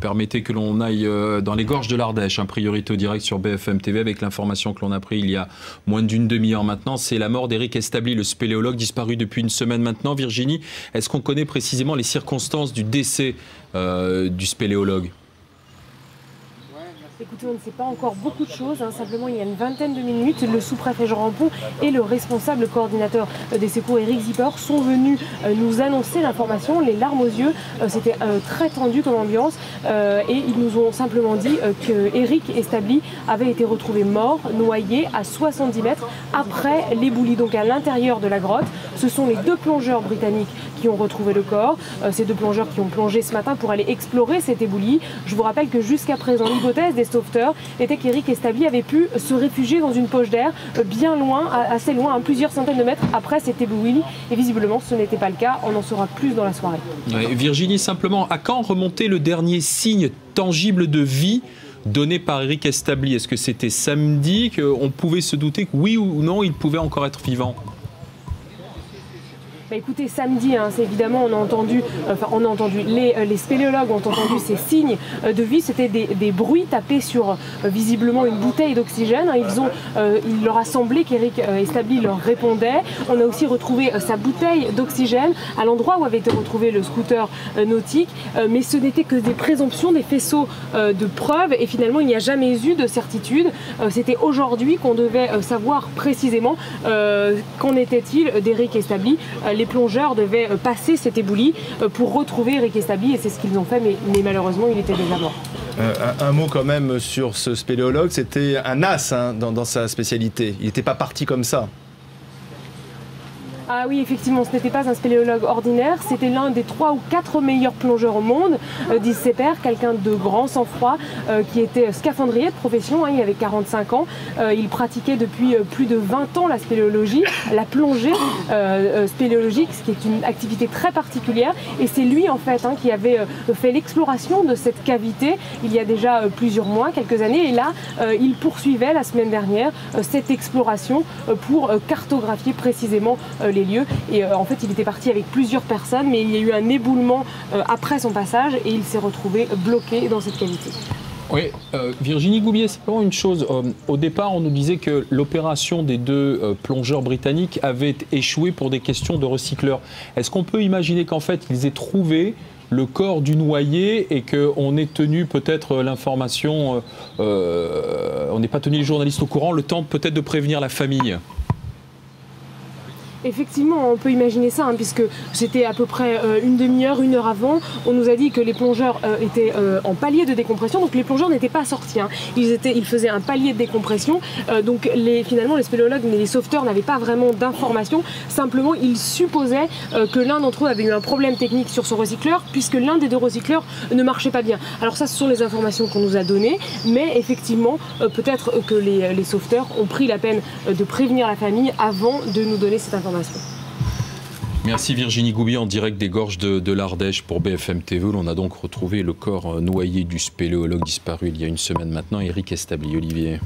Permettez que l'on aille dans les gorges de l'Ardèche, priorité au direct sur BFM TV avec l'information que l'on a prise il y a moins d'une demi-heure maintenant. C'est la mort d'Éric Establi, le spéléologue disparu depuis une semaine maintenant. Virginie, est-ce qu'on connaît précisément les circonstances du décès du spéléologue ? Écoutez, on ne sait pas encore beaucoup de choses. Simplement, il y a une vingtaine de minutes, le sous-préfet Jean Rampon et le responsable coordinateur des secours, Éric Zipper, sont venus nous annoncer l'information, les larmes aux yeux. C'était très tendu comme ambiance. Et ils nous ont simplement dit qu'Éric Establi avait été retrouvé mort, noyé à 70 mètres après l'éboulis, donc à l'intérieur de la grotte. Ce sont les deux plongeurs britanniques qui ont retrouvé le corps. Ces deux plongeurs qui ont plongé ce matin pour aller explorer cet éboulis. Je vous rappelle que jusqu'à présent, l'hypothèse des sauveteurs était qu'Éric Establi avait pu se réfugier dans une poche d'air bien loin, assez loin, plusieurs centaines de mètres après cet éboulis. Et visiblement, ce n'était pas le cas. On en saura plus dans la soirée. Virginie, simplement, à quand remontait le dernier signe tangible de vie donné par Éric Establi? Est-ce que c'était samedi, qu'on pouvait se douter que oui ou non, il pouvait encore être vivant? Écoutez, samedi, c'est évidemment, on a entendu, les spéléologues ont entendu ces signes de vie. C'était des bruits tapés sur visiblement une bouteille d'oxygène. Il leur a semblé qu'Éric Establi leur répondait. On a aussi retrouvé sa bouteille d'oxygène à l'endroit où avait été retrouvé le scooter nautique. Mais ce n'était que des présomptions, des faisceaux de preuves. Et finalement, il n'y a jamais eu de certitude. C'était aujourd'hui qu'on devait savoir précisément qu'en était-il d'Éric Establi. Les plongeurs devaient passer cet éboulis pour retrouver Éric Establi et c'est ce qu'ils ont fait, mais malheureusement il était déjà mort. Un mot quand même sur ce spéléologue, c'était un as dans sa spécialité, il n'était pas parti comme ça. Ah oui, effectivement, ce n'était pas un spéléologue ordinaire, c'était l'un des 3 ou 4 meilleurs plongeurs au monde, disent ses pairs, quelqu'un de grand sang-froid, qui était scaphandrier de profession, il avait 45 ans, il pratiquait depuis plus de 20 ans la spéléologie, la plongée spéléologique, ce qui est une activité très particulière, et c'est lui en fait qui avait fait l'exploration de cette cavité il y a déjà plusieurs mois, quelques années, et là, il poursuivait la semaine dernière cette exploration pour cartographier précisément les lieux. Et en fait, il était parti avec plusieurs personnes, mais il y a eu un éboulement après son passage et il s'est retrouvé bloqué dans cette cavité. Oui, Virginie Goubier, simplement une chose. Au départ, on nous disait que l'opération des deux plongeurs britanniques avait échoué pour des questions de recycleurs. Est-ce qu'on peut imaginer qu'en fait, ils aient trouvé le corps du noyé et qu'on ait tenu peut-être l'information, on n'ait pas tenu les journalistes au courant, le temps peut-être de prévenir la famille? Effectivement, on peut imaginer ça, puisque c'était à peu près une demi-heure, une heure avant. On nous a dit que les plongeurs étaient en palier de décompression, donc les plongeurs n'étaient pas sortis. Ils faisaient un palier de décompression, donc finalement les spéléologues et les sauveteurs n'avaient pas vraiment d'informations. Simplement, ils supposaient que l'un d'entre eux avait eu un problème technique sur son recycleur, puisque l'un des deux recycleurs ne marchait pas bien. Alors ça, ce sont les informations qu'on nous a données, mais effectivement, peut-être que les sauveteurs ont pris la peine de prévenir la famille avant de nous donner cette information. Merci Virginie Goubier en direct des gorges de l'Ardèche pour BFM TV. On a donc retrouvé le corps noyé du spéléologue disparu il y a une semaine maintenant, Éric Establi. Olivier.